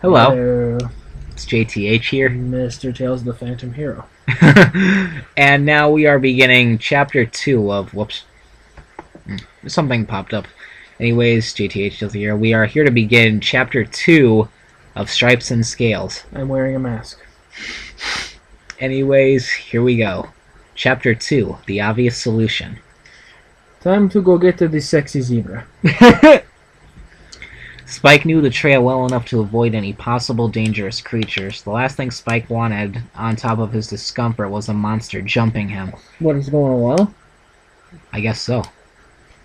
Hello, Hello, it's JTH here. Mr. Tails the Phantom Hero. And now we are beginning chapter 2 of. Whoops. Something popped up. Anyways, JTH is here. We are here to begin chapter 2 of Stripes and Scales. I'm wearing a mask. Anyways, here we go. Chapter 2 The Obvious Solution. Time to go get to the sexy zebra. Spike knew the trail well enough to avoid any possible dangerous creatures. The last thing Spike wanted, on top of his discomfort, was a monster jumping him. What is going on well? I guess so.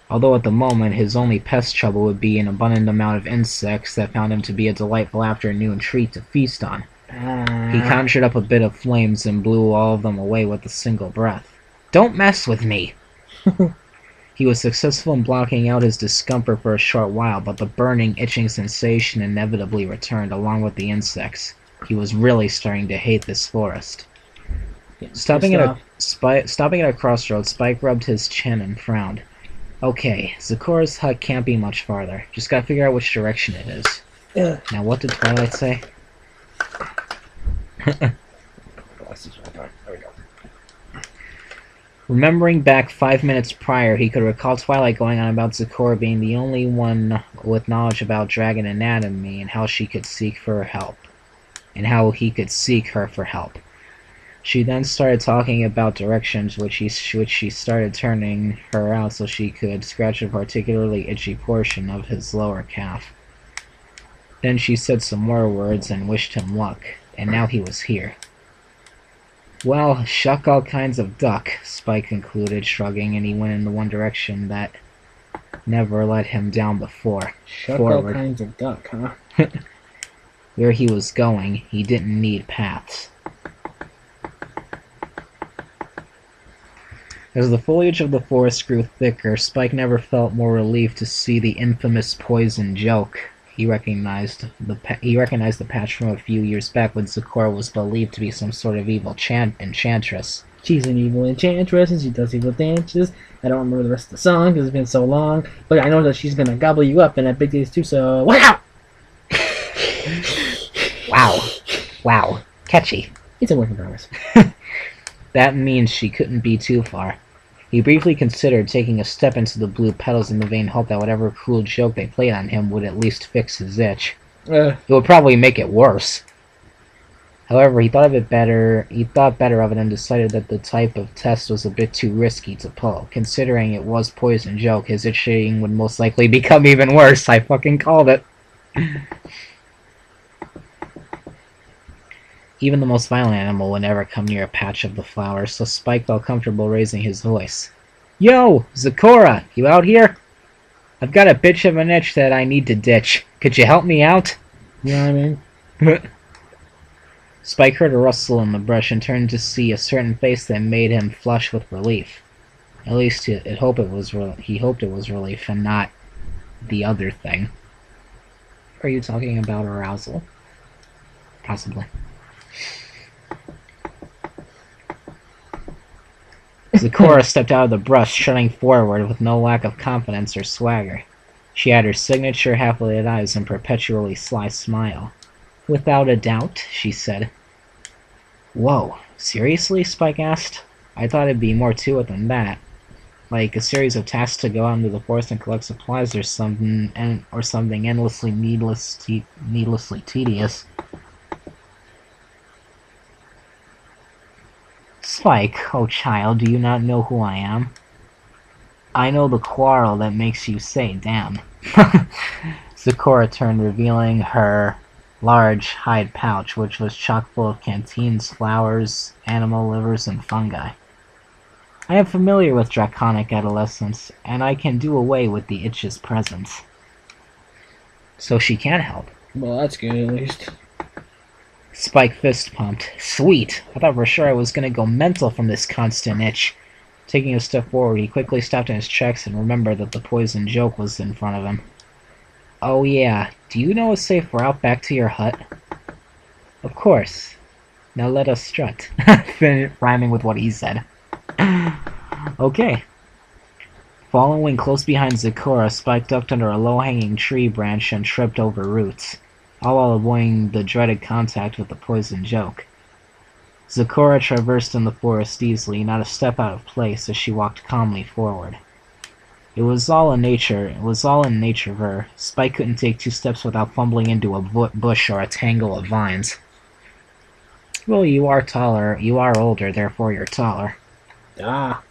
Although at the moment his only pest trouble would be an abundant amount of insects that found him to be a delightful afternoon treat to feast on. He conjured up a bit of flames and blew all of them away with a single breath. Don't mess with me! He was successful in blocking out his discomfort for a short while, but the burning, itching sensation inevitably returned along with the insects. He was really starting to hate this forest. Stopping at a crossroads, Spike rubbed his chin and frowned. Okay, Zecora's hut can't be much farther. Just gotta figure out which direction it is. Now, what did Twilight say? Remembering back 5 minutes prior, he could recall Twilight going on about Zecora being the only one with knowledge about dragon anatomy and how she could seek for help. And how he could seek her for help. She then started talking about directions, which she started turning her out so she could scratch a particularly itchy portion of his lower calf. Then she said some more words and wished him luck, and now he was here. Well, shuck all kinds of duck, Spike concluded, shrugging, and he went in the one direction that never let him down before. Shuck Forward. all kinds of duck, huh? Where he was going, he didn't need paths. As the foliage of the forest grew thicker, Spike never felt more relieved to see the infamous poison joke. He recognized the patch from a few years back when Zecora was believed to be some sort of evil enchantress. She's an evil enchantress and she does evil dances. I don't remember the rest of the song because it's been so long, but I know that she's gonna gobble you up in that big days too, so wow! Wow. Catchy. It's a work in progress. That means she couldn't be too far. He briefly considered taking a step into the blue petals in the vain hope that whatever cruel joke they played on him would at least fix his itch. It would probably make it worse. However, he thought better of it and decided that the type of test was a bit too risky to pull. Considering it was poison joke, his itching would most likely become even worse. I fucking called it. Even the most violent animal would never come near a patch of the flowers, so Spike felt comfortable raising his voice. Yo, Zecora, you out here? I've got a bitch of an itch that I need to ditch. Could you help me out? You know what I mean? Spike heard a rustle in the brush and turned to see a certain face that made him flush with relief. At least he hoped it was relief and not the other thing. Are you talking about arousal? Possibly. Zecora stepped out of the brush, strutting forward with no lack of confidence or swagger. She had her signature half-lit eyes and perpetually sly smile. Without a doubt, she said. Whoa, seriously? Spike asked. I thought it'd be more to it than that. Like a series of tasks to go out into the forest and collect supplies or something endlessly needlessly tedious. Spike, oh child, do you not know who I am? I know the quarrel that makes you say damn. Zecora turned, revealing her large hide pouch, which was chock full of canteens, flowers, animal livers, and fungi. I am familiar with draconic adolescence, and I can do away with the itch's presence. So she can help. Well, that's good at least. Spike fist pumped. Sweet! I thought for sure I was gonna go mental from this constant itch. Taking a step forward, he quickly stopped in his tracks and remembered that the poison joke was in front of him. Oh yeah, do you know a safe route back to your hut? Of course. Now let us strut. Rhyming with what he said. Okay. Following close behind Zecora, Spike ducked under a low-hanging tree branch and tripped over roots. all while avoiding the dreaded contact with the poison joke. Zecora traversed in the forest easily, not a step out of place as she walked calmly forward. It was all in nature of her. Spike couldn't take 2 steps without fumbling into a bush or a tangle of vines. Well, you are taller. You are older, therefore you're taller. Ah.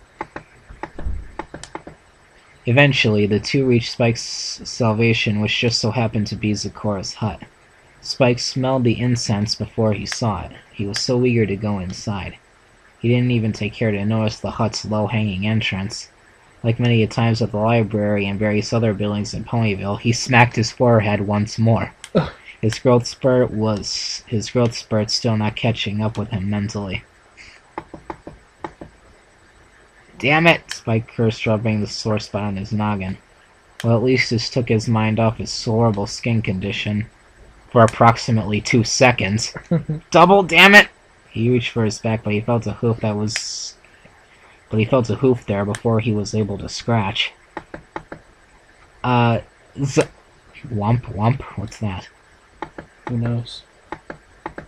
Eventually, the two reached Spike's salvation, which just so happened to be Zecora's hut. Spike smelled the incense before he saw it. He was so eager to go inside. He didn't even take care to notice the hut's low-hanging entrance. Like many a times at the library and various other buildings in Ponyville, he smacked his forehead once more. Ugh. His growth spurt still not catching up with him mentally. Damn it! Spike cursed, rubbing the sore spot on his noggin. Well, at least this took his mind off his horrible skin condition. For approximately 2 seconds. Double, damn it! He reached for his back, but he felt a hoof there before he was able to scratch. Womp womp? What's that? Who knows?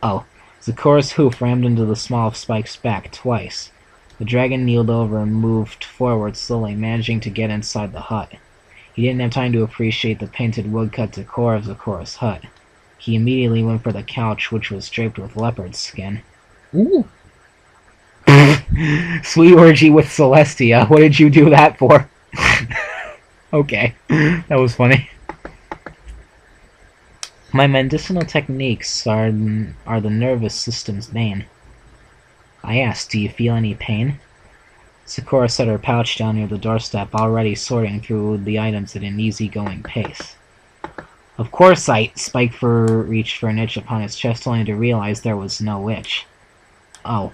Oh, Zecora's hoof rammed into the small of Spike's back twice. The dragon kneeled over and moved forward slowly, managing to get inside the hut. He didn't have time to appreciate the painted woodcut decor of Zecora's hut. He immediately went for the couch, which was draped with leopard skin. Ooh. Sweet orgy with Celestia. What did you do that for? Okay, that was funny. My medicinal techniques are the nervous system's bane. I asked, do you feel any pain? Zecora set her pouch down near the doorstep, already sorting through the items at an easygoing pace. Of course Spike reached for an itch upon his chest, only to realize there was no itch. Oh.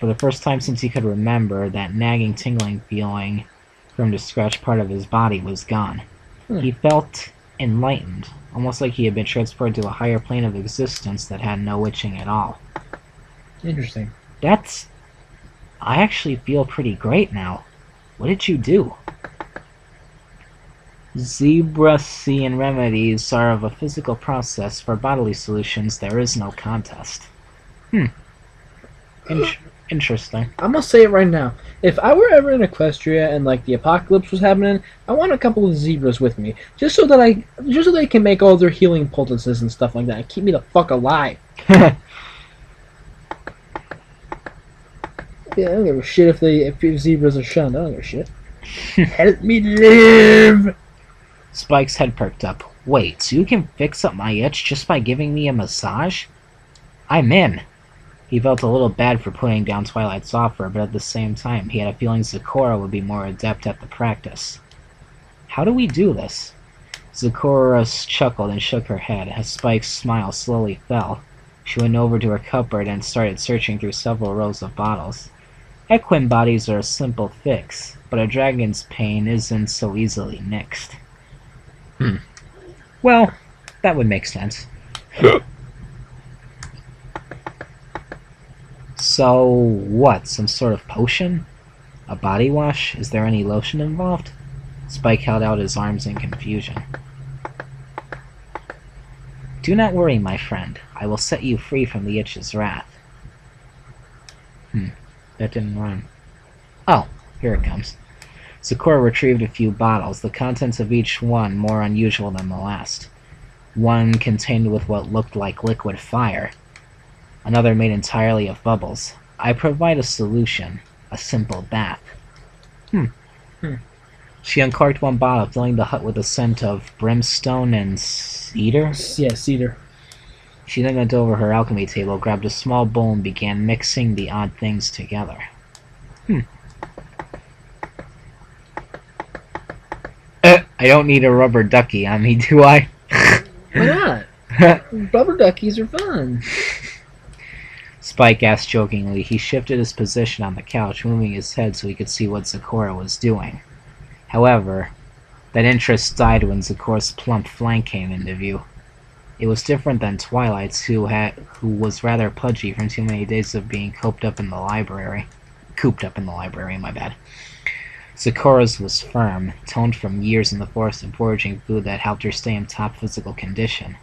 For the first time since he could remember, that nagging, tingling feeling for him to scratch part of his body was gone. He felt enlightened, almost like he had been transported to a higher plane of existence that had no itching at all. Interesting. I actually feel pretty great now. What did you do? Zebracean remedies are of a physical process. For bodily solutions, there is no contest. Interesting. I'm gonna say it right now. If I were ever in Equestria and like the apocalypse was happening, I want a couple of zebras with me, just so they can make all their healing poultices and stuff like that, and keep me the fuck alive. Yeah, I don't give a shit if zebras are shunned. I don't give a shit. Help me live. Spike's head perked up. Wait, so you can fix up my itch just by giving me a massage? I'm in. He felt a little bad for putting down Twilight's offer, but at the same time, he had a feeling Zecora would be more adept at the practice. How do we do this? Zecora chuckled and shook her head. As Spike's smile slowly fell, she went over to her cupboard and started searching through several rows of bottles. Equine bodies are a simple fix, but a dragon's pain isn't so easily nixed. Well, that would make sense. So, what? Some sort of potion? A body wash? Is there any lotion involved? Spike held out his arms in confusion. Do not worry, my friend. I will set you free from the itch's wrath. That didn't rhyme. Oh, here it comes. Zecora retrieved a few bottles, the contents of each one more unusual than the last. One contained with what looked like liquid fire. Another made entirely of bubbles. I provide a solution. A simple bath. She uncorked one bottle, filling the hut with a scent of brimstone and cedar. Yeah, cedar. She then went over her alchemy table, grabbed a small bowl, and began mixing the odd things together. I don't need a rubber ducky on me, do I? Why not? Rubber duckies are fun. Spike asked jokingly. He shifted his position on the couch, moving his head so he could see what Zecora was doing. However, that interest died when Zecora's plump flank came into view. It was different than Twilight's, who was rather pudgy from too many days of being cooped up in the library, my bad. Zecora's was firm, toned from years in the forest and foraging food that helped her stay in top physical condition.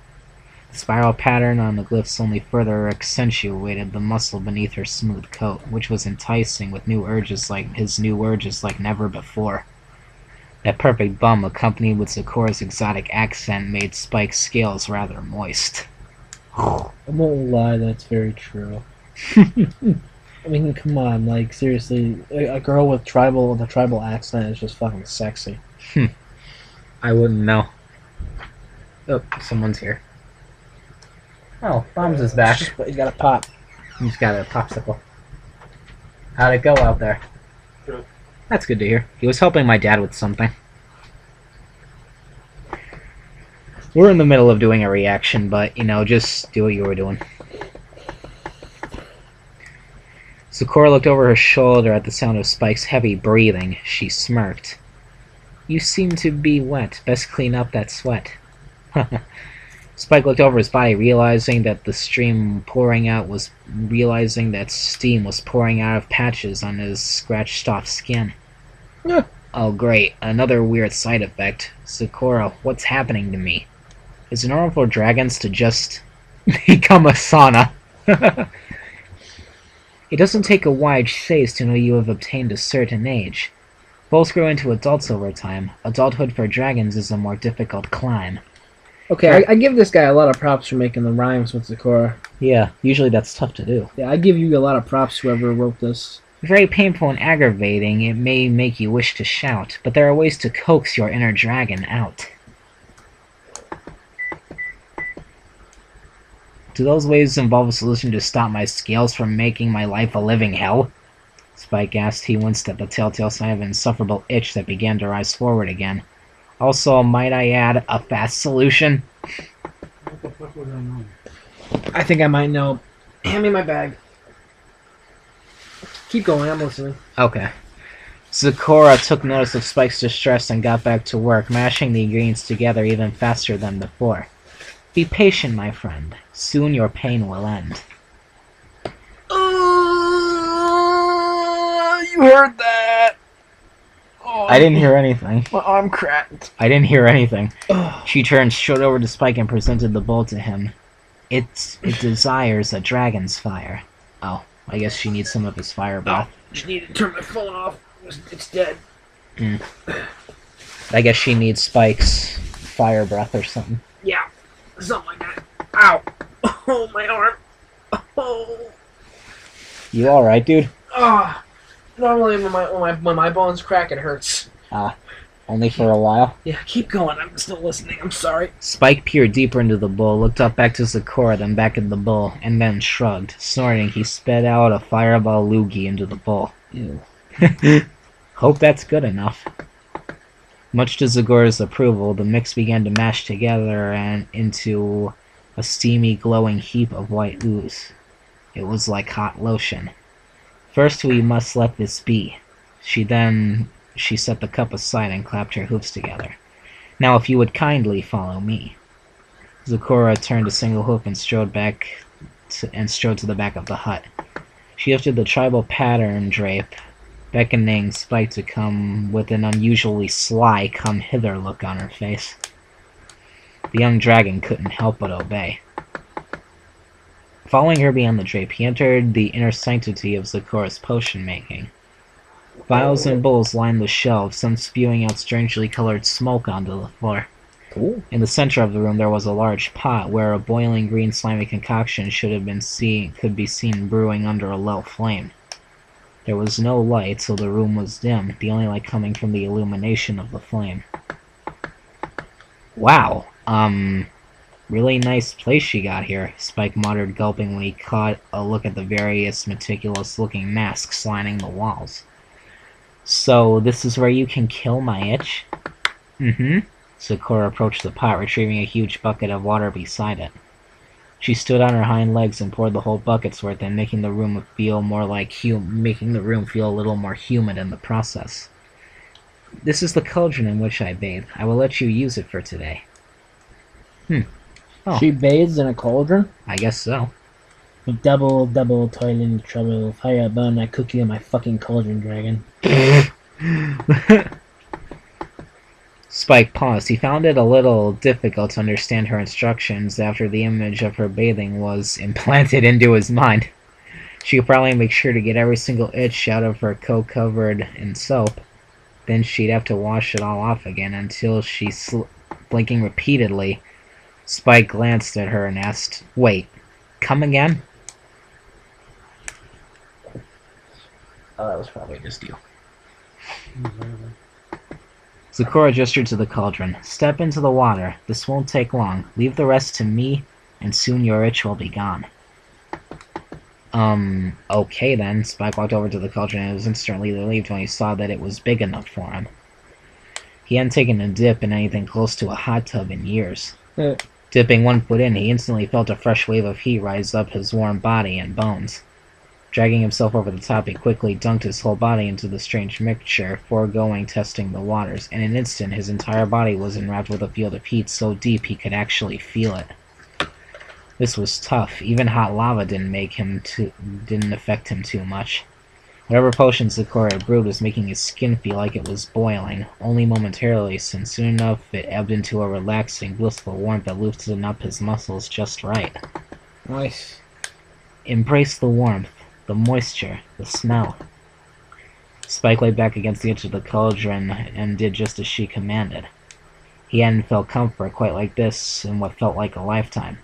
The spiral pattern on the glyphs only further accentuated the muscle beneath her smooth coat, which was enticing with new urges like never before. That perfect bum, accompanied with Zikora's exotic accent, made Spike's scales rather moist. I won't lie, that's very true. I mean, come on, like, seriously, a girl with a tribal accent is just fucking sexy. I wouldn't know. Oh, someone's here. Oh, Bombs is back. But he's got a pop. He's got a popsicle. How'd it go out there? Good. That's good to hear. He was helping my dad with something. We're in the middle of doing a reaction, but, just do what you were doing. Zikora looked over her shoulder at the sound of Spike's heavy breathing. She smirked. You seem to be wet. Best clean up that sweat. Spike looked over his body, realizing that steam was pouring out of patches on his scratched-off skin. Yeah. Oh, great. Another weird side effect. Zikora, what's happening to me? Is it normal for dragons to just become a sauna? It doesn't take a wide face to know you have obtained a certain age. Both grow into adults over time. Adulthood for dragons is a more difficult climb. Okay, I give this guy a lot of props for making the rhymes with Zikora. Yeah, usually that's tough to do. Yeah, I give you a lot of props, whoever wrote this. Very painful and aggravating, it may make you wish to shout, but there are ways to coax your inner dragon out. Do those ways involve a solution to stop my scales from making my life a living hell? Spike asked. He winced at the telltale sign of an insufferable itch that began to rise forward again. Also, might I add, a fast solution? What the fuck would I know? I think I might know. Hand me my bag. Keep going, I'm listening. Okay. Zikora took notice of Spike's distress and got back to work, mashing the ingredients together even faster than before. Be patient, my friend. Soon your pain will end. You heard that? Oh, I didn't hear anything. my arm cracked. I didn't hear anything. Ugh. She turned straight over to Spike and presented the bowl to him. It desires a dragon's fire. Oh, I guess she needs some of his fire breath. Just need to turn my phone off. It's dead. I guess she needs Spike's fire breath or something. Yeah, something like that. Ow. Oh, my arm. Oh. You alright, dude? Ah. Normally when my bones crack, it hurts. Only for a while? Yeah, keep going. I'm still listening. I'm sorry. Spike peered deeper into the bowl, looked up back to Zikora, then back at the bowl, and then shrugged. Snorting, he sped out a fireball loogie into the bowl. Ew. Hope that's good enough. Much to Zikora's approval, the mix began to mash together and into a steamy, glowing heap of white ooze. It was like hot lotion. First, we must let this be. She set the cup aside and clapped her hoofs together. Now, if you would kindly follow me. Zikora turned a single hoof and strode to the back of the hut. She lifted the tribal pattern drape, beckoning Spike to come with an unusually sly come-hither look on her face. The young dragon couldn't help but obey. Following her beyond the drape, he entered the inner sanctity of Zikora's potion-making. Vials and bowls lined the shelves, some spewing out strangely colored smoke onto the floor. Cool. In the center of the room there was a large pot where a boiling green slimy concoction could be seen brewing under a low flame. There was no light, so the room was dim, the only light coming from the illumination of the flame. Wow, really nice place she got here, Spike muttered, gulping when he caught a look at the various meticulous-looking masks lining the walls. So, this is where you can kill my itch? Mm-hmm. Zikora approached the pot, retrieving a huge bucket of water beside it. She stood on her hind legs and poured the whole bucket's worth in, making the room feel a little more humid in the process. This is the cauldron in which I bathe. I will let you use it for today. Oh. She bathes in a cauldron? I guess so. Double, toil in trouble. Fire burn my cookie in my fucking cauldron, dragon. Spike paused. He found it a little difficult to understand her instructions after the image of her bathing was implanted into his mind. She could probably make sure to get every single itch out of her coat covered in soap. Then she'd have to wash it all off again until blinking repeatedly. Spike glanced at her and asked, "Wait, come again?" Oh, that was probably just you. Zecora gestured to the cauldron. "Step into the water. This won't take long. Leave the rest to me, and soon your itch will be gone." Okay then. Spike walked over to the cauldron and was instantly relieved when he saw that it was big enough for him. He hadn't taken a dip in anything close to a hot tub in years. Dipping one foot in, he instantly felt a fresh wave of heat rise up his warm body and bones. Dragging himself over the top, he quickly dunked his whole body into the strange mixture, foregoing testing the waters. In an instant, his entire body was enwrapped with a field of heat so deep he could actually feel it. This was tough. Even hot lava didn't affect him too much. Whatever potion Zecora had brewed was making his skin feel like it was boiling, only momentarily, since soon enough it ebbed into a relaxing, blissful warmth that loosened up his muscles just right. Nice. Embrace the warmth, the moisture, the smell. Spike lay back against the edge of the cauldron and did just as she commanded. He hadn't felt comfort quite like this in what felt like a lifetime.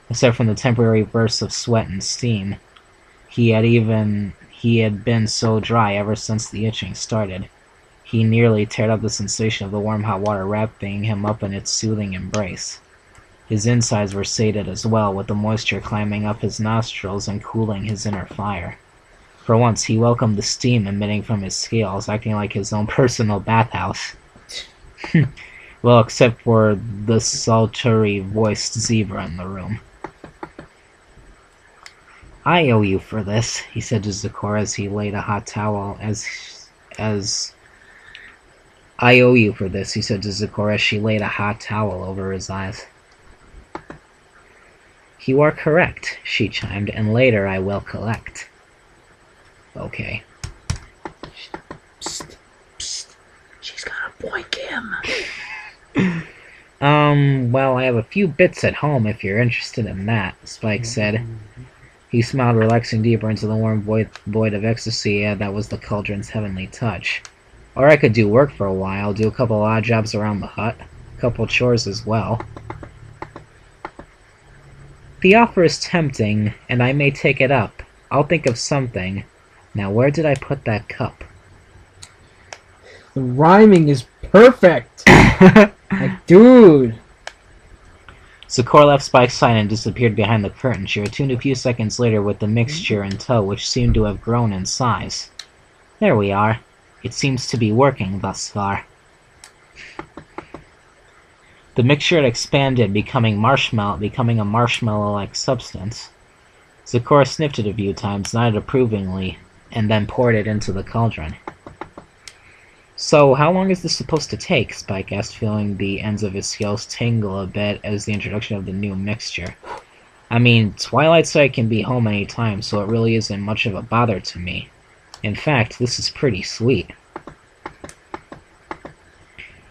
Except from the temporary bursts of sweat and steam, he had been so dry ever since the itching started. He nearly teared up the sensation of the warm hot water wrapping him up in its soothing embrace. His insides were sated as well, with the moisture climbing up his nostrils and cooling his inner fire. For once, he welcomed the steam emitting from his scales, acting like his own personal bathhouse. Well, except for the sultry-voiced zebra in the room. "I owe you for this," he said to Zecora as he laid a hot towel I owe you for this, he said to Zecora as she laid a hot towel over his eyes. "You are correct," she chimed, "and later I will collect." Okay. Psst, psst. She's gonna boink him. Well, I have a few bits at home if you're interested in that, Spike said. He smiled, relaxing deeper into the warm void of ecstasy that was the cauldron's heavenly touch. Or I could do work for a while, do a couple odd jobs around the hut, a couple chores as well. The offer is tempting, and I may take it up. I'll think of something. Now, where did I put that cup? The rhyming is perfect! Like, dude! Zecora left Spike's side and disappeared behind the curtain. She returned a few seconds later with the mixture in tow, which seemed to have grown in size. There we are. It seems to be working thus far. The mixture had expanded, becoming a marshmallow-like substance. Zecora sniffed it a few times, nodded approvingly, and then poured it into the cauldron. "So, how long is this supposed to take?" Spike asked, feeling the ends of his scales tingle a bit as the introduction of the new mixture. "I mean, Twilight Side can be home any time, so it really isn't much of a bother to me. In fact, this is pretty sweet.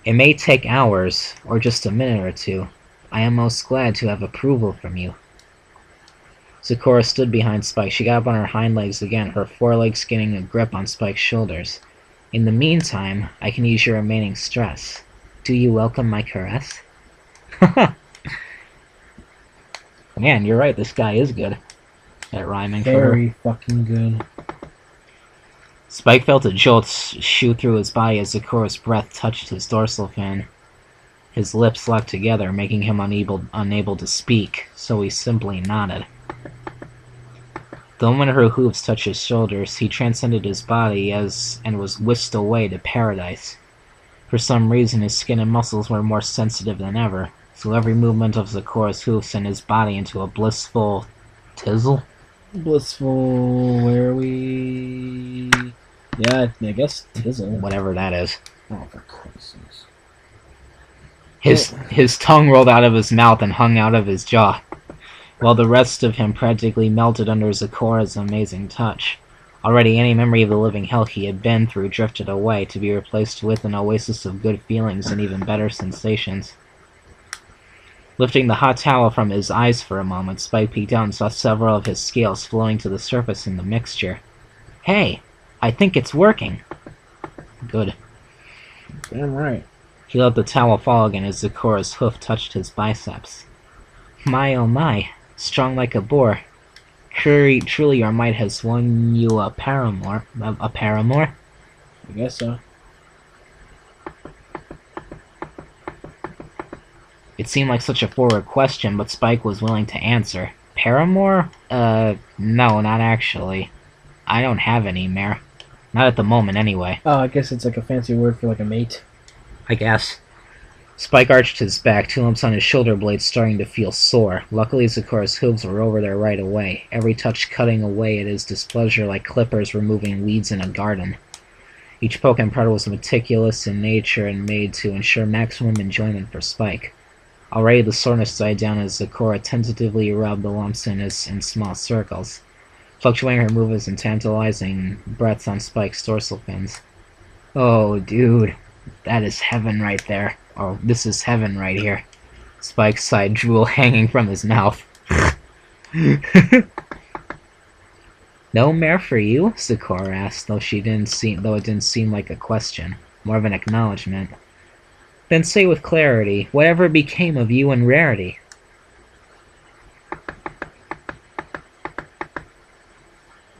It may take hours, or just a minute or two. I am most glad to have approval from you." Zecora stood behind Spike. She got up on her hind legs again, her forelegs getting a grip on Spike's shoulders. "In the meantime, I can use your remaining stress. Do you welcome my caress?" Man, you're right, this guy is good at rhyming. Very fucking good. Spike felt a jolt shoot through his body as Zecora's breath touched his dorsal fin. His lips locked together, making him unable to speak, so he simply nodded. The moment her hooves touched his shoulders, he transcended his body and was whisked away to paradise. For some reason, his skin and muscles were more sensitive than ever, so every movement of Zecora's hooves sent his body into a blissful tizzle. Blissful, where are we? Yeah, I guess tizzle. Whatever that is. Oh, for Christ's sakes. His tongue rolled out of his mouth and hung out of his jaw, while the rest of him practically melted under Zecora's amazing touch. Already any memory of the living hell he had been through drifted away, to be replaced with an oasis of good feelings and even better sensations. Lifting the hot towel from his eyes for a moment, Spike peeked out and saw several of his scales floating to the surface in the mixture. Hey, I think it's working. Good. Damn right. He let the towel fall again as Zecora's hoof touched his biceps. My oh my, strong like a boar. Truly your might has won you a paramour. A paramour? I guess so. It seemed like such a forward question, but Spike was willing to answer. Paramour? No, not actually. I don't have any, Mare. Not at the moment, anyway. Oh, I guess it's like a fancy word for like a mate. I guess. Spike arched his back, 2 lumps on his shoulder blades starting to feel sore. Luckily, Zecora's hooves were over there right away, every touch cutting away at his displeasure like clippers removing weeds in a garden. Each poke and prod was meticulous in nature and made to ensure maximum enjoyment for Spike. Already the soreness died down as Zecora tentatively rubbed the lumps in small circles, fluctuating her movements and tantalizing breaths on Spike's dorsal fins. Oh, dude, that is heaven right there. Oh, this is heaven right here. Spike sighed, drool hanging from his mouth. No mare for you? Zecora asked, though it didn't seem like a question, more of an acknowledgement. Then say with clarity, whatever became of you and Rarity?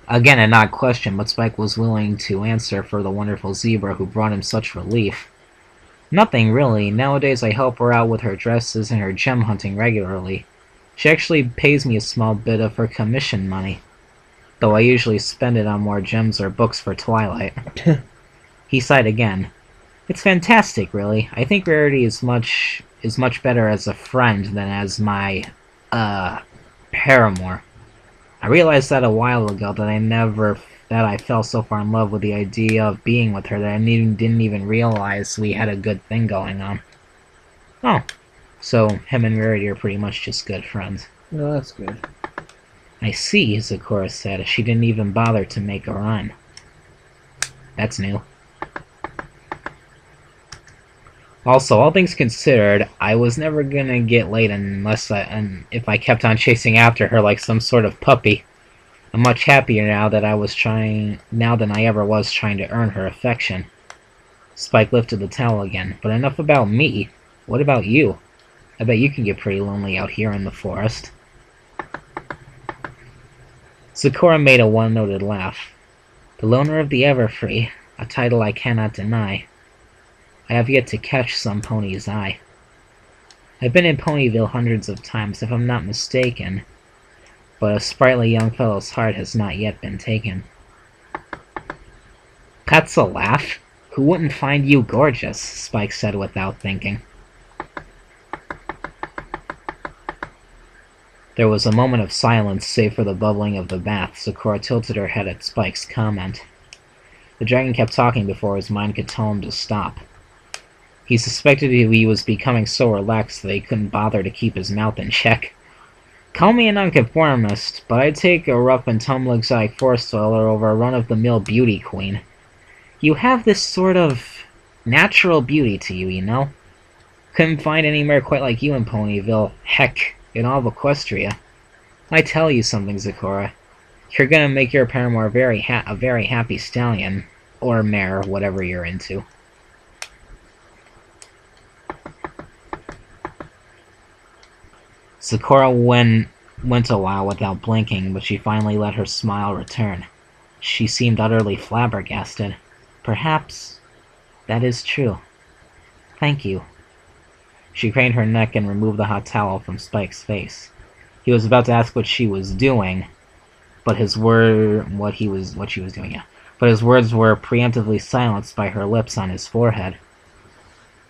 Again, an odd question, but Spike was willing to answer for the wonderful zebra who brought him such relief. Nothing, really. Nowadays I help her out with her dresses and her gem hunting regularly. She actually pays me a small bit of her commission money, though I usually spend it on more gems or books for Twilight. He sighed again. It's fantastic, really. I think Rarity is much better as a friend than as my, paramour. I realized that a while ago that I fell so far in love with the idea of being with her that I didn't even realize we had a good thing going on. Oh, so him and Rarity are pretty much just good friends. No, that's good. I see, Zecora said. She didn't even bother to make a rhyme. That's new. Also, all things considered, I was never gonna get laid if I kept on chasing after her like some sort of puppy. I'm much happier now than I ever was trying to earn her affection. Spike lifted the towel again. But enough about me. What about you? I bet you can get pretty lonely out here in the forest. Zecora made a one-noted laugh. The loner of the Everfree, a title I cannot deny. I have yet to catch some pony's eye. I've been in Ponyville hundreds of times, if I'm not mistaken, but a sprightly young fellow's heart has not yet been taken. That's a laugh. Who wouldn't find you gorgeous? Spike said without thinking. There was a moment of silence, save for the bubbling of the bath. Zecora tilted her head at Spike's comment. The dragon kept talking before his mind could tell him to stop. He suspected he was becoming so relaxed that he couldn't bother to keep his mouth in check. Call me a nonconformist, but I'd take a rough and tumble exotic forest dweller over a run-of-the-mill beauty queen. You have this sort of natural beauty to you, you know? Couldn't find anywhere quite like you in Ponyville. Heck, in all of Equestria. I tell you something, Zecora. You're gonna make your paramour a very happy stallion. Or mare, whatever you're into. Zecora went a while without blinking, but she finally let her smile return. She seemed utterly flabbergasted. Perhaps that is true. Thank you. She craned her neck and removed the hot towel from Spike's face. He was about to ask what she was doing, but his words were preemptively silenced by her lips on his forehead.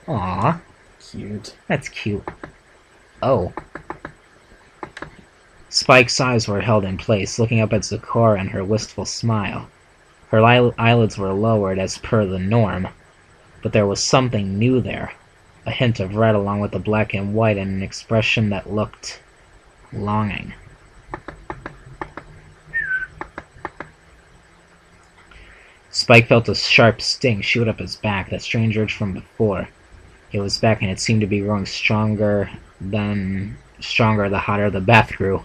Aww. Cute. That's cute. Oh. Spike's eyes were held in place, looking up at Zecora and her wistful smile. Her eyelids were lowered as per the norm, but there was something new there. A hint of red along with the black and white and an expression that looked longing. Spike felt a sharp sting shoot up his back, that strange urge from before. It was back, and it seemed to be growing stronger the hotter the bath grew.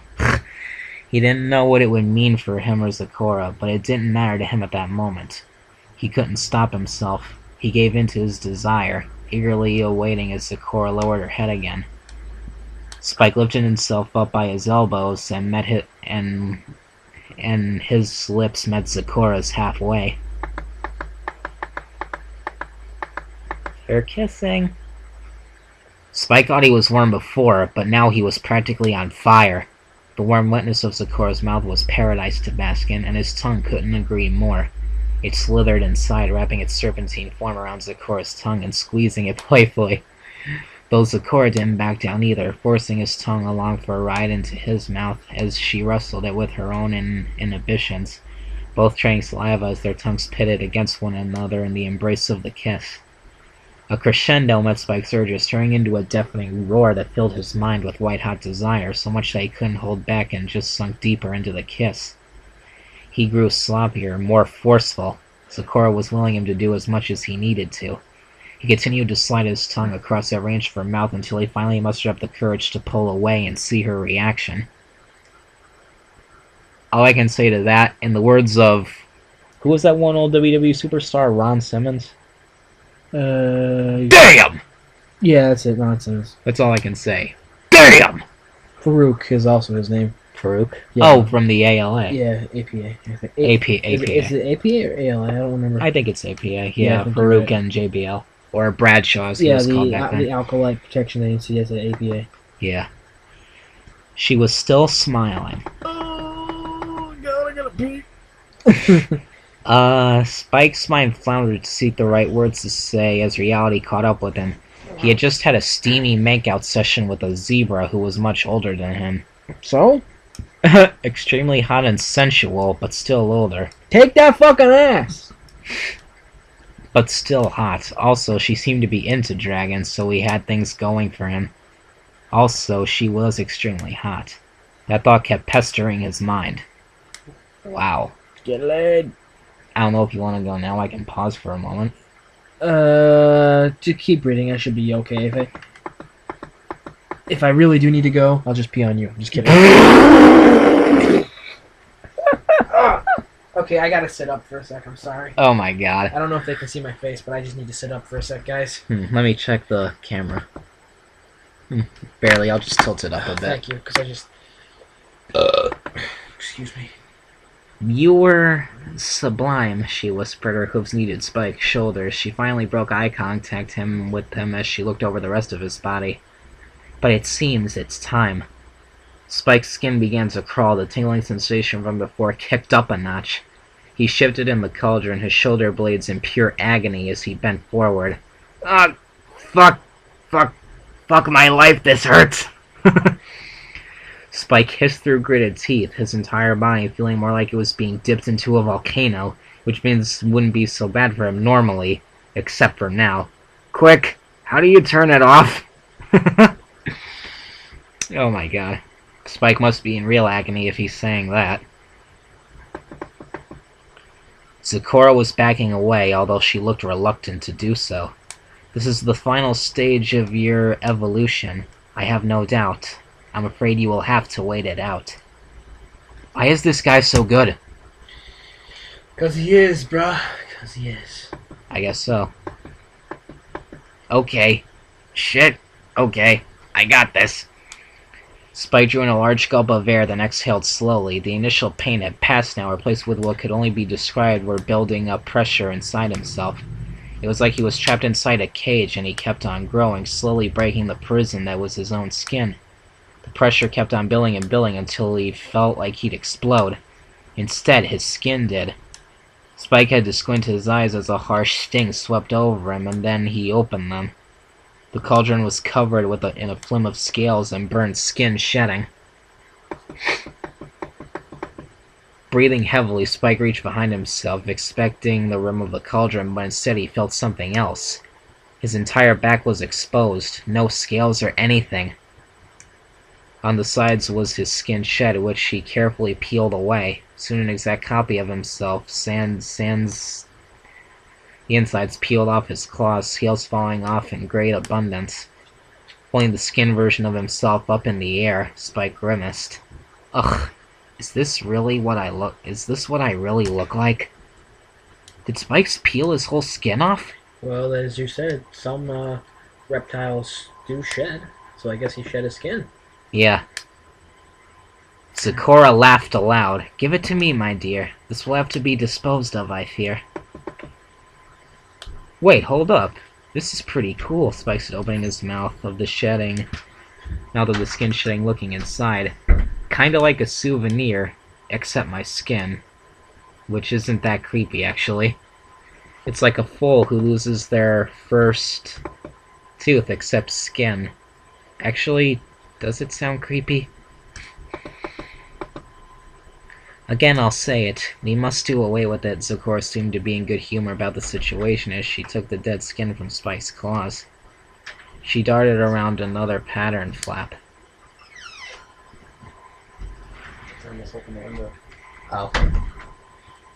He didn't know what it would mean for him or Zecora, but it didn't matter to him at that moment. He couldn't stop himself. He gave in to his desire, eagerly awaiting as Zecora lowered her head again. Spike lifted himself up by his elbows and his lips met Zecora's halfway. They're kissing. Spike thought he was warm before, but now he was practically on fire. The warm wetness of Zecora's mouth was paradise to bask in, and his tongue couldn't agree more. It slithered inside, wrapping its serpentine form around Zecora's tongue and squeezing it playfully. Though Zecora didn't back down either, forcing his tongue along for a ride into his mouth as she wrestled it with her own inhibitions, both trading saliva as their tongues pitted against one another in the embrace of the kiss. A crescendo met Spike's urges, turning into a deafening roar that filled his mind with white-hot desire, so much that he couldn't hold back and just sunk deeper into the kiss. He grew sloppier, more forceful. Zecora was willing him to do as much as he needed to. He continued to slide his tongue across that range of her mouth until he finally mustered up the courage to pull away and see her reaction. All I can say to that, in the words of... who was that one old WWE superstar, Ron Simmons? Damn! Yeah, that's it. Nonsense. That's all I can say. Damn! Farouk is also his name. Farouk? Yeah. Oh, from the ALA. Yeah, APA. I think. APA. Is it APA or ALA? I don't remember. I think it's APA. Yeah, Yeah, I think you're Farouk right. and JBL. Or Bradshaw, as he Yeah, was called back then. the Alcoholite Protection Agency is at APA. Yeah. She was still smiling. Oh, God, I gotta pee. Spike's mind floundered to seek the right words to say as reality caught up with him. He had just had a steamy makeout session with a zebra who was much older than him. So? Extremely hot and sensual, but still older. Take that fucking ass! But still hot. Also, she seemed to be into dragons, so he had things going for him. Also, she was extremely hot. That thought kept pestering his mind. Wow. Get laid. I don't know if you want to go now. I can pause for a moment. To keep reading, I should be okay. If I really do need to go, I'll just pee on you. I'm just kidding. Okay, I gotta sit up for a sec. I'm sorry. Oh my god. I don't know if they can see my face, but I just need to sit up for a sec, guys. Let me check the camera. Barely. I'll just tilt it up a bit. Thank you, because I just... Excuse me. You were sublime, she whispered, her hooves kneaded Spike's shoulders. She finally broke eye contact with him as she looked over the rest of his body. But it seems it's time. Spike's skin began to crawl, the tingling sensation from before kicked up a notch. He shifted in the cauldron, his shoulder blades in pure agony as he bent forward. Fuck my life, this hurts! Spike hissed through gritted teeth, his entire body feeling more like it was being dipped into a volcano, which means it wouldn't be so bad for him normally, except for now. Quick, how do you turn it off? Oh my god. Spike must be in real agony if he's saying that. Zecora was backing away, although she looked reluctant to do so. This is the final stage of your evolution, I have no doubt. I'm afraid you will have to wait it out. Why is this guy so good? 'Cause he is, bruh. 'Cause he is. I guess so. Okay. Shit. Okay. I got this. Spike drew in a large gulp of air, then exhaled slowly. The initial pain had passed now, replaced with what could only be described were building up pressure inside himself. It was like he was trapped inside a cage, and he kept on growing, slowly breaking the prison that was his own skin. The pressure kept on building and building until he felt like he'd explode. Instead, his skin did. Spike had to squint his eyes as a harsh sting swept over him, and then he opened them. The cauldron was covered in a film of scales and burned skin shedding. Breathing heavily, Spike reached behind himself, expecting the rim of the cauldron, but instead he felt something else. His entire back was exposed, no scales or anything. On the sides was his skin shed, which he carefully peeled away. Soon an exact copy of himself, sans The insides peeled off his claws, scales falling off in great abundance. Holding the skin version of himself up in the air, Spike grimaced. Ugh, is this really what I look? Is this what I really look like? Did Spike peel his whole skin off? Well, as you said, some reptiles do shed, so I guess he shed his skin. Yeah. Zecora laughed aloud. Give it to me, my dear. This will have to be disposed of, I fear. Wait, hold up. This is pretty cool, Spike said, opening his mouth of the skin shedding, looking inside. Kinda like a souvenir, except my skin. Which isn't that creepy, actually. It's like a foal who loses their first tooth except skin. Actually, does it sound creepy? Again, I'll say it. We must do away with it. Zecora seemed to be in good humor about the situation as she took the dead skin from Spike's claws. She darted around another pattern flap. Almost open the window. Oh.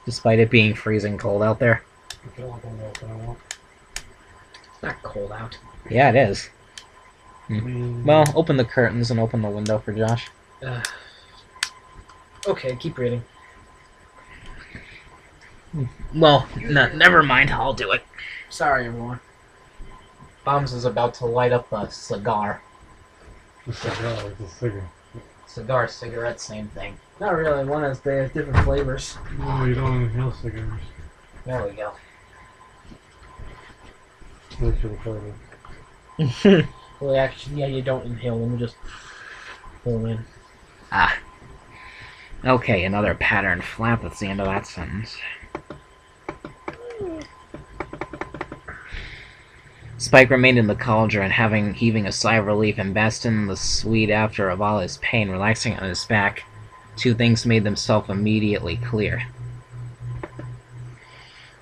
Despite it being freezing cold out there. It's not cold out. Yeah, it is. Well, open the curtains and open the window for Josh. Okay, keep reading. Well, never mind. I'll do it. Sorry, everyone. Bombs is about to light up a cigar. It's a cigarette. Cigar, cigarette, same thing. Not really. They have different flavors. No, you don't inhale cigarettes. There we go. They should have heard it. Well, actually, yeah, you don't inhale them. You just pull them in. Ah. Okay, another pattern flap. That's the end of that sentence. Spike remained in the cauldron, heaving a sigh of relief and basked in the sweet after of all his pain, relaxing on his back. Two things made themselves immediately clear.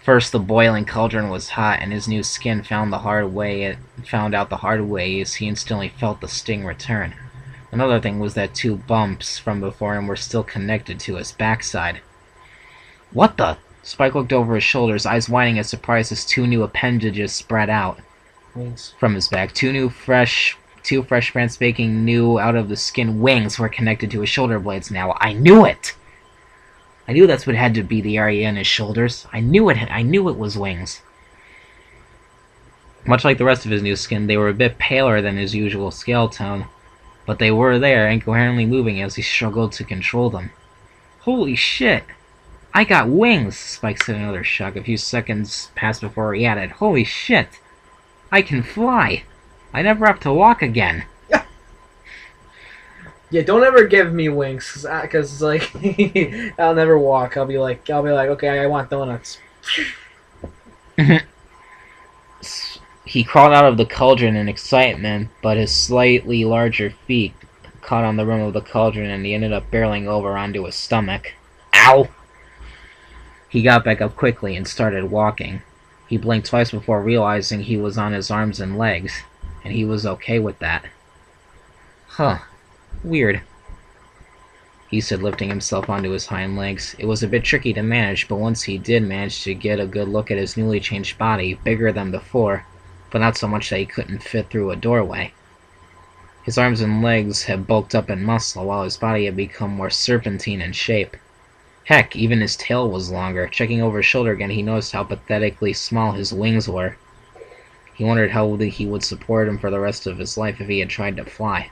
First, the boiling cauldron was hot, and his new skin found out the hard way as he instantly felt the sting return. Another thing was that two bumps from before him were still connected to his backside. What the? Spike looked over his shoulders, eyes widening in surprise as two new appendages spread out Wings. from his back. Two fresh, brand spanking new out of the skin wings were connected to his shoulder blades now. I knew it! I knew that's what had to be the area in his shoulders. I knew it was wings. Much like the rest of his new skin, they were a bit paler than his usual scale tone, but they were there, incoherently moving as he struggled to control them. Holy shit! I got wings! Spike said in another shock. A few seconds passed before he added, holy shit! I can fly! I never have to walk again! Yeah, don't ever give me wings, cause like I'll never walk. I'll be like, okay, I want donuts. He crawled out of the cauldron in excitement, but his slightly larger feet caught on the rim of the cauldron and he ended up barreling over onto his stomach. Ow! He got back up quickly and started walking. He blinked twice before realizing he was on his arms and legs, and he was okay with that. Huh. Weird, he said, lifting himself onto his hind legs. It was a bit tricky to manage, but once he did manage to get a good look at his newly changed body, bigger than before, but not so much that he couldn't fit through a doorway. His arms and legs had bulked up in muscle, while his body had become more serpentine in shape. Heck, even his tail was longer. Checking over his shoulder again, he noticed how pathetically small his wings were. He wondered how he would support him for the rest of his life if he had tried to fly.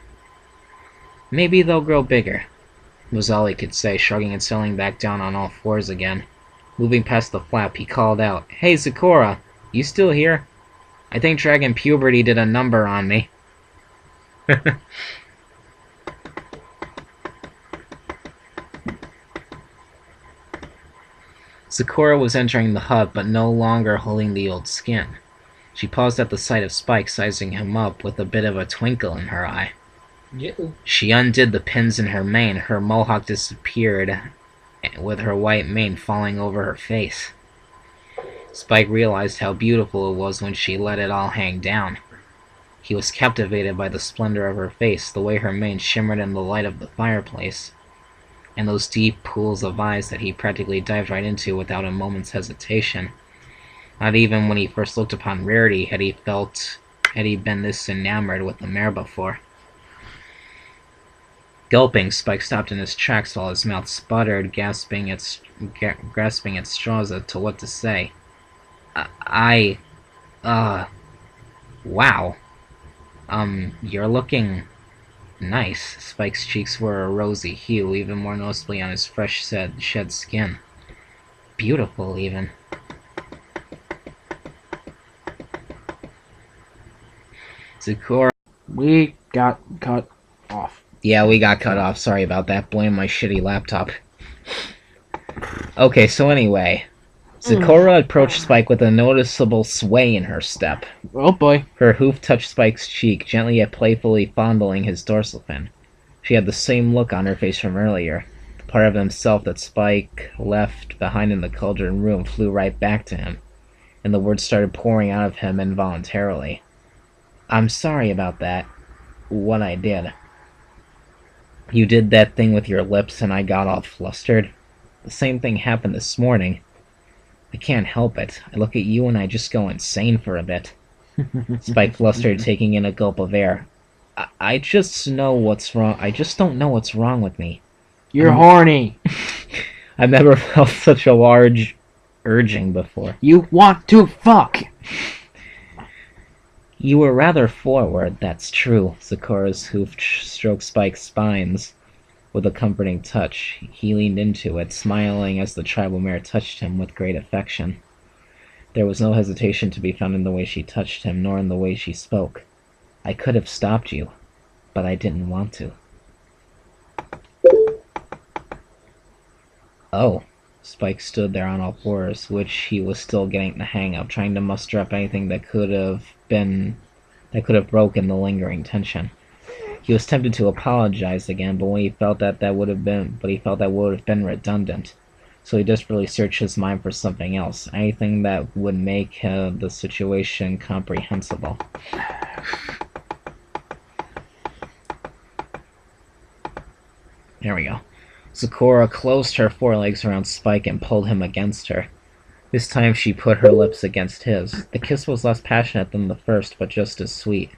Maybe they'll grow bigger, was all he could say, shrugging and settling back down on all fours again. Moving past the flap, he called out, Hey, Zecora, you still here? I think Dragon Puberty did a number on me. Zecora was entering the hut, but no longer holding the old skin. She paused at the sight of Spike, sizing him up with a bit of a twinkle in her eye. Yeah. She undid the pins in her mane. Her mohawk disappeared, with her white mane falling over her face. Spike realized how beautiful it was when she let it all hang down. He was captivated by the splendor of her face, the way her mane shimmered in the light of the fireplace, and those deep pools of eyes that he practically dived right into without a moment's hesitation. Not even when he first looked upon Rarity had he been this enamored with the mare before. Gulping, Spike stopped in his tracks while his mouth sputtered, grasping at straws as to what to say. Wow. You're looking nice. Spike's cheeks were a rosy hue, even more noticeably on his fresh shed skin. Beautiful, even. Zecora. We got cut off. Yeah, we got cut off. Sorry about that. Blame my shitty laptop. Okay, so anyway. Zecora approached Spike with a noticeable sway in her step. Oh boy. Her hoof touched Spike's cheek, gently yet playfully fondling his dorsal fin. She had the same look on her face from earlier. The part of himself that Spike left behind in the cauldron room flew right back to him, and the words started pouring out of him involuntarily. I'm sorry about that. What I did. You did that thing with your lips and I got all flustered. The same thing happened this morning. I can't help it. I look at you and I just go insane for a bit. Spike flustered, taking in a gulp of air. I just know what's wrong. I just don't know what's wrong with me. You're horny. I've never felt such a large urging before. You want to fuck. You were rather forward, that's true. Zecora's hoof stroked Spike's spines with a comforting touch. He leaned into it, smiling as the tribal mare touched him with great affection. There was no hesitation to be found in the way she touched him, nor in the way she spoke. I could have stopped you, but I didn't want to. Oh. Spike stood there on all fours, which he was still getting the hang of, trying to muster up anything that could have broken the lingering tension. He was tempted to apologize again, but he felt that would have been redundant. So he desperately searched his mind for something else, anything that would make the situation comprehensible. There we go. Zecora closed her forelegs around Spike and pulled him against her. This time she put her lips against his. The kiss was less passionate than the first, but just as sweet.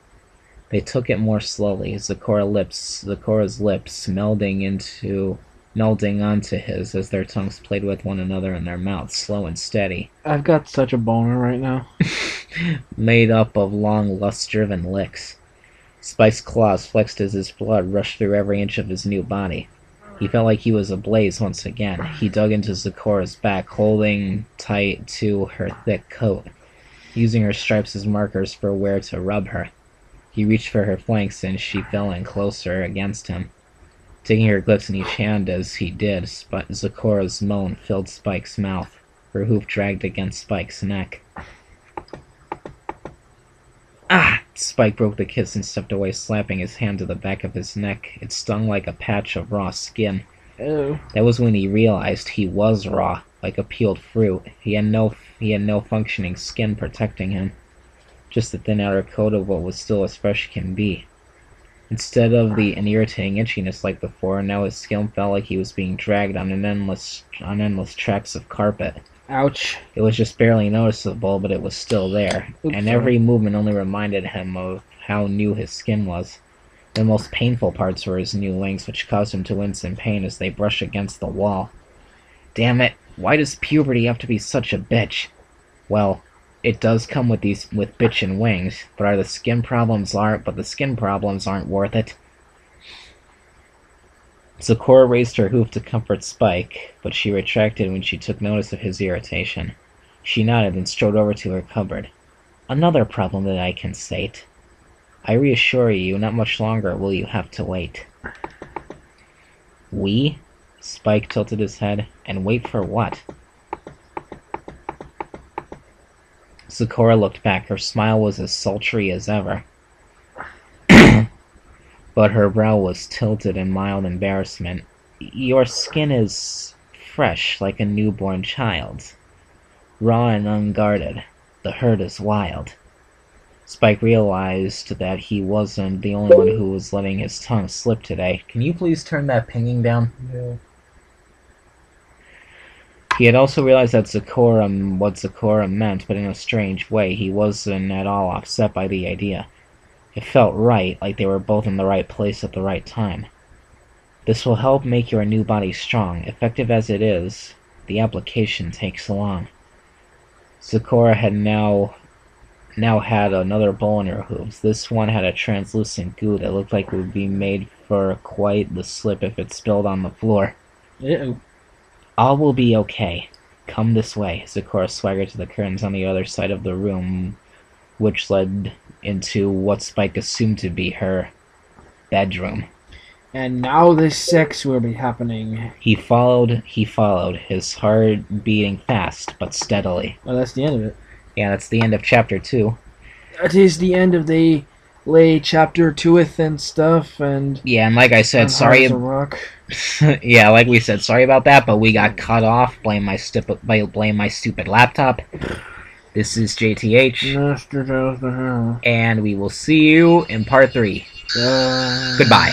They took it more slowly, Zecora's lips melding onto his as their tongues played with one another in their mouths, slow and steady. I've got such a boner right now. Made up of long, lust-driven licks. Spike's claws flexed as his blood rushed through every inch of his new body. He felt like he was ablaze once again. He dug into Zecora's back, holding tight to her thick coat, using her stripes as markers for where to rub her. He reached for her flanks, and she fell in closer against him. Taking her lips in each hand as he did, Zecora's moan filled Spike's mouth. Her hoof dragged against Spike's neck. Ah! Spike broke the kiss and stepped away, slapping his hand to the back of his neck. It stung like a patch of raw skin. Ew. That was when he realized he was raw, like a peeled fruit. He had no functioning skin protecting him. Just the thin outer coat of what was still as fresh can be. Instead of an irritating itchiness like before, now his skin felt like he was being dragged on endless tracts of carpet. Ouch. It was just barely noticeable, but it was still there, and every movement only reminded him of how new his skin was. The most painful parts were his new wings, which caused him to wince in pain as they brushed against the wall. Damn it, why does puberty have to be such a bitch? Well, it does come with bitchin' wings, but the skin problems aren't worth it. Zecora raised her hoof to comfort Spike, but she retracted when she took notice of his irritation. She nodded and strode over to her cupboard. Another problem that I can sate. I reassure you, not much longer will you have to wait. We? Spike tilted his head. And wait for what? Zecora looked back. Her smile was as sultry as ever. But her brow was tilted in mild embarrassment. Your skin is fresh like a newborn child's. Raw and unguarded. The hurt is wild. Spike realized that he wasn't the only one who was letting his tongue slip today. Can you please turn that pinging down? Yeah. He had also realized that what Zecora meant, but in a strange way. He wasn't at all upset by the idea. It felt right, like they were both in the right place at the right time. This will help make your new body strong. Effective as it is, the application takes long. Zecora had now had another bowl in her hooves. This one had a translucent goo that looked like it would be made for quite the slip if it spilled on the floor. Ew. All will be okay. Come this way. Zecora swaggered to the curtains on the other side of the room, which led into what Spike assumed to be her bedroom. And now the sex will be happening. He followed, his heart beating fast but steadily. Well, that's the end of it. Yeah, that's the end of chapter 2. That is the end of the lay chapter 2th and stuff, and Yeah, and like I said, and sorry. Heart as a Rock. Yeah, like we said, sorry about that, but we got cut off. Blame my stupid laptop. This is JTH, and we will see you in part 3. Goodbye.